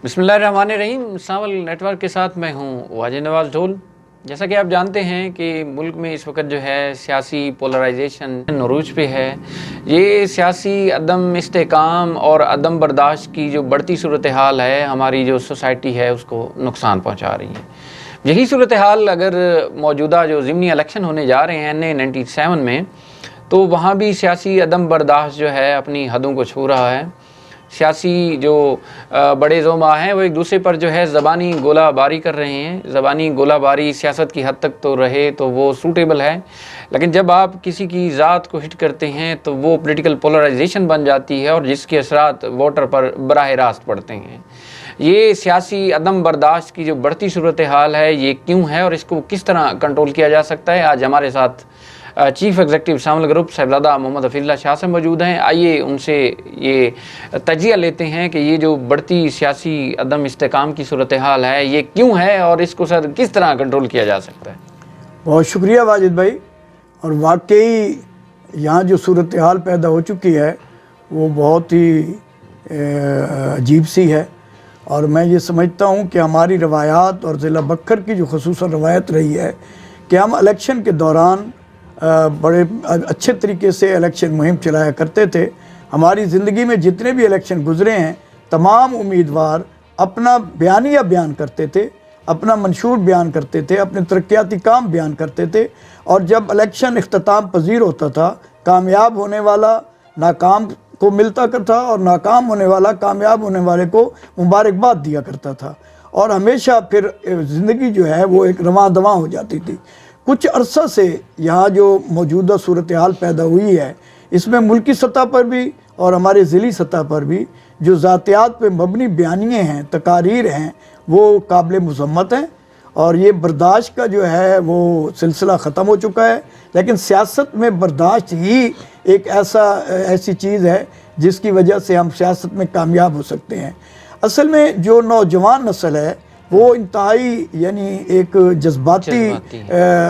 بسم اللہ الرحمن الرحیم، ساول نیٹ ورک کے ساتھ میں ہوں واجد نواز ڈھول۔ جیسا کہ آپ جانتے ہیں کہ ملک میں اس وقت جو ہے سیاسی پولرائزیشن عروج پہ ہے۔ یہ سیاسی عدم استحکام اور عدم برداشت کی جو بڑھتی صورتحال ہے، ہماری جو سوسائٹی ہے اس کو نقصان پہنچا رہی ہے۔ یہی صورتحال اگر موجودہ جو ضمنی الیکشن ہونے جا رہے ہیں 97 میں، تو وہاں بھی سیاسی عدم برداشت جو ہے اپنی حدوں کو چھو رہا ہے۔ سیاسی جو بڑے زوما ہیں وہ ایک دوسرے پر جو ہے زبانی گولہ باری کر رہے ہیں۔ زبانی گولہ باری سیاست کی حد تک تو رہے تو وہ سوٹیبل ہے، لیکن جب آپ کسی کی ذات کو ہٹ کرتے ہیں تو وہ پولیٹیکل پولرائزیشن بن جاتی ہے اور جس کے اثرات ووٹر پر براہ راست پڑتے ہیں۔ یہ سیاسی عدم برداشت کی جو بڑھتی صورتحال ہے یہ کیوں ہے اور اس کو کس طرح کنٹرول کیا جا سکتا ہے؟ آج ہمارے ساتھ چیف ایگزیکٹو سامل گروپ صاحبزادہ محمد حفیظ اللہ شاہ سے موجود ہیں۔ آئیے ان سے یہ تجزیہ لیتے ہیں کہ یہ جو بڑھتی سیاسی عدم استحکام کی صورتحال ہے یہ کیوں ہے اور اس کو سر کس طرح کنٹرول کیا جا سکتا ہے۔ بہت شکریہ واجد بھائی۔ اور واقعی یہاں جو صورتحال پیدا ہو چکی ہے وہ بہت ہی عجیب سی ہے، اور میں یہ سمجھتا ہوں کہ ہماری روایات اور ضلع بکر کی جو خصوصاً روایت رہی ہے کہ ہم الیکشن کے دوران بڑے اچھے طریقے سے الیکشن مہم چلایا کرتے تھے۔ ہماری زندگی میں جتنے بھی الیکشن گزرے ہیں تمام امیدوار اپنا بیانیہ بیان کرتے تھے، اپنا منشور بیان کرتے تھے، اپنے ترقیاتی کام بیان کرتے تھے، اور جب الیکشن اختتام پذیر ہوتا تھا کامیاب ہونے والا ناکام کو ملتا تھا اور ناکام ہونے والا کامیاب ہونے والے کو مبارکباد دیا کرتا تھا، اور ہمیشہ پھر زندگی جو ہے وہ ایک رواں دواں ہو جاتی تھی۔ کچھ عرصہ سے یہاں جو موجودہ صورتحال پیدا ہوئی ہے اس میں ملکی سطح پر بھی اور ہمارے ضلعی سطح پر بھی جو ذاتیات پہ مبنی بیانیے ہیں، تقاریر ہیں، وہ قابل مذمت ہیں، اور یہ برداشت کا جو ہے وہ سلسلہ ختم ہو چکا ہے۔ لیکن سیاست میں برداشت ہی ایک ایسی چیز ہے جس کی وجہ سے ہم سیاست میں کامیاب ہو سکتے ہیں۔ اصل میں جو نوجوان نسل ہے وہ انتہائی یعنی ایک جذباتی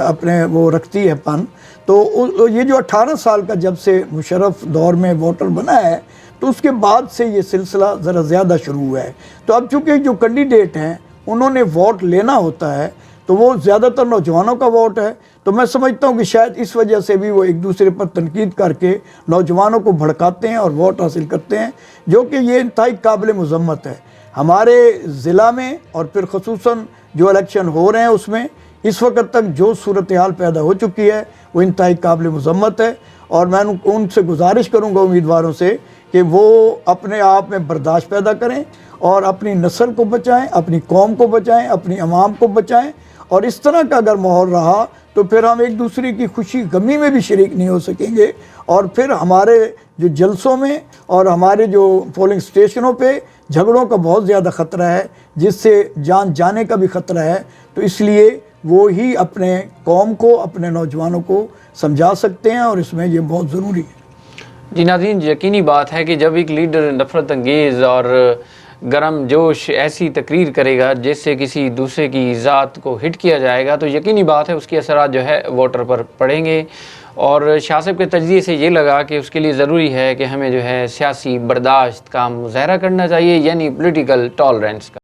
اپنے وہ رکھتی ہے پن، تو یہ جو 18 سال کا جب سے مشرف دور میں ووٹر بنا ہے تو اس کے بعد سے یہ سلسلہ ذرا زیادہ شروع ہوا ہے۔ تو اب چونکہ جو کینڈیڈیٹ ہیں انہوں نے ووٹ لینا ہوتا ہے تو وہ زیادہ تر نوجوانوں کا ووٹ ہے، تو میں سمجھتا ہوں کہ شاید اس وجہ سے بھی وہ ایک دوسرے پر تنقید کر کے نوجوانوں کو بھڑکاتے ہیں اور ووٹ حاصل کرتے ہیں، جو کہ یہ انتہائی قابل مذمت ہے۔ ہمارے ضلع میں اور پھر خصوصاً جو الیکشن ہو رہے ہیں اس میں اس وقت تک جو صورتحال پیدا ہو چکی ہے وہ انتہائی قابل مذمت ہے، اور میں ان سے گزارش کروں گا امیدواروں سے کہ وہ اپنے آپ میں برداشت پیدا کریں اور اپنی نسل کو بچائیں، اپنی قوم کو بچائیں، اپنی عوام کو بچائیں، اور اس طرح کا اگر ماحول رہا تو پھر ہم ایک دوسرے کی خوشی غمی میں بھی شریک نہیں ہو سکیں گے، اور پھر ہمارے جو جلسوں میں اور ہمارے جو پولنگ سٹیشنوں پہ جھگڑوں کا بہت زیادہ خطرہ ہے، جس سے جان جانے کا بھی خطرہ ہے۔ تو اس لیے وہ ہی اپنے قوم کو، اپنے نوجوانوں کو سمجھا سکتے ہیں، اور اس میں یہ بہت ضروری ہے۔ جی ناظرین، یقینی بات ہے کہ جب ایک لیڈر نفرت انگیز اور گرم جوش ایسی تقریر کرے گا جس سے کسی دوسرے کی ذات کو ہٹ کیا جائے گا تو یقینی بات ہے اس کے اثرات جو ہے ووٹر پر پڑیں گے، اور شاہ صاحب کے تجزیے سے یہ لگا کہ اس کے لیے ضروری ہے کہ ہمیں جو ہے سیاسی برداشت کا مظاہرہ کرنا چاہیے، یعنی پولیٹیکل ٹالرنس کا۔